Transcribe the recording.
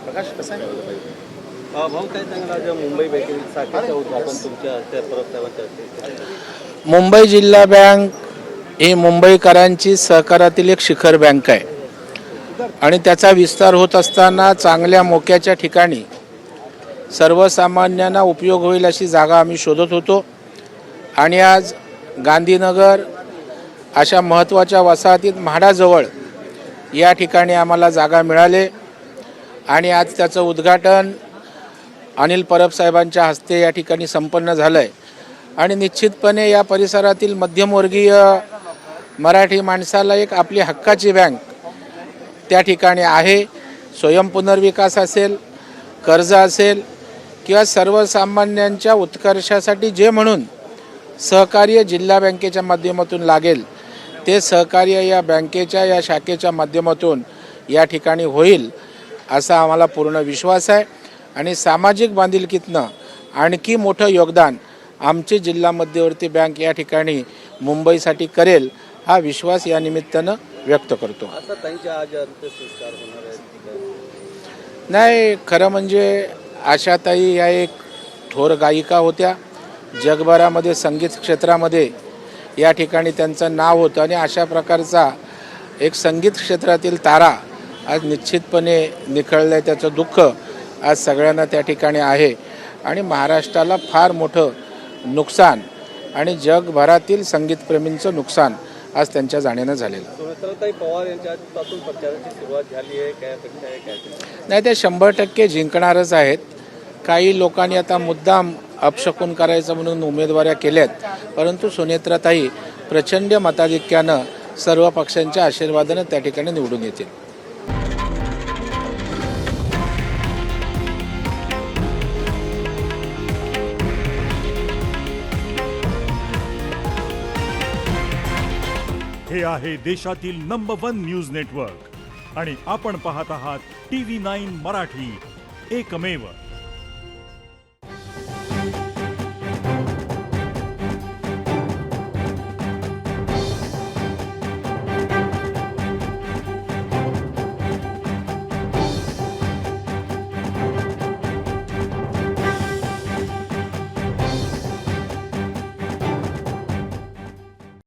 प्रकाश कसा आहे? भाऊ काय सांगणार ज्या मुंबई बँकेतील शाखेचं उद्घाटन तुमच्या हस्ते परब साहेबांच्या हस्ते? मुंबई जिल्हा बँक ही मुंबईकरांची सहकारातील एक शिखर बँक आहे आणि त्याचा विस्तार होत असताना चांगल्या मोक्याच्या ठिकाणी सर्वसामान्यांना उपयोग होईल अशी जागा आम्ही शोधत होतो आणि आज गांधीनगर अशा महत्त्वाच्या वसाहतीत म्हाडाजवळ या ठिकाणी आम्हाला जागा मिळाली आणि आज त्याचं उद्घाटन अनिल परब साहेबांच्या हस्ते या ठिकाणी संपन्न झालं आहे आणि निश्चितपणे या परिसरातील मध्यमवर्गीय मराठी माणसाला एक आपली हक्काची बँक त्या ठिकाणी आहे. स्वयंपुनर्विकास असेल, कर्ज असेल किंवा सर्वसामान्यांच्या उत्कर्षासाठी जे म्हणून सहकार्य जिल्हा बँकेच्या माध्यमातून लागेल ते सहकार्य या बँकेच्या या शाखेच्या माध्यमातून या ठिकाणी होईल असा आम्हाला पूर्ण विश्वास आहे आणि सामाजिक बांधिलकीतनं आणखी मोठं योगदान आमची जिल्हा मध्यवर्ती बँक या ठिकाणी मुंबईसाठी करेल हा विश्वास या निमित्तानं व्यक्त करतो. आता त्यांच्या आज अंत्यसंस्कार होणार आहेत? नाही, खरं म्हणजे आशाताई या एक थोर गायिका होत्या. जगभरामध्ये संगीत क्षेत्रामध्ये या ठिकाणी त्यांचं नाव होतं आणि अशा प्रकारचा एक संगीत क्षेत्रातील तारा आज निश्चितपणे निखळलं आहे. त्याचं दुःख आज सगळ्यांना त्या ठिकाणी आहे आणि महाराष्ट्राला फार मोठं नुकसान आणि जगभरातील संगीतप्रेमींचं नुकसान आज त्यांच्या जाण्यानं झालेलं. सुनेत्राताई पवार यांच्यापासून प्रचाराची सुरुवात झाली आहे, काय अपेक्षा आहे काय? नाही, ते 100% जिंकणारच आहेत. काही लोकांनी आता मुद्दाम अपशकुन करायचं म्हणून उमेदवाऱ्या केल्यात, परंतु सुनेत्राताई प्रचंड मताधिक्यानं सर्व पक्षांच्या आशीर्वादानं त्या ठिकाणी निवडून येतील. हे आहे देशातील नंबर 1 न्यूज नेटवर्क आणि आपण पाहत आहात TV9 मराठी, एकमेव.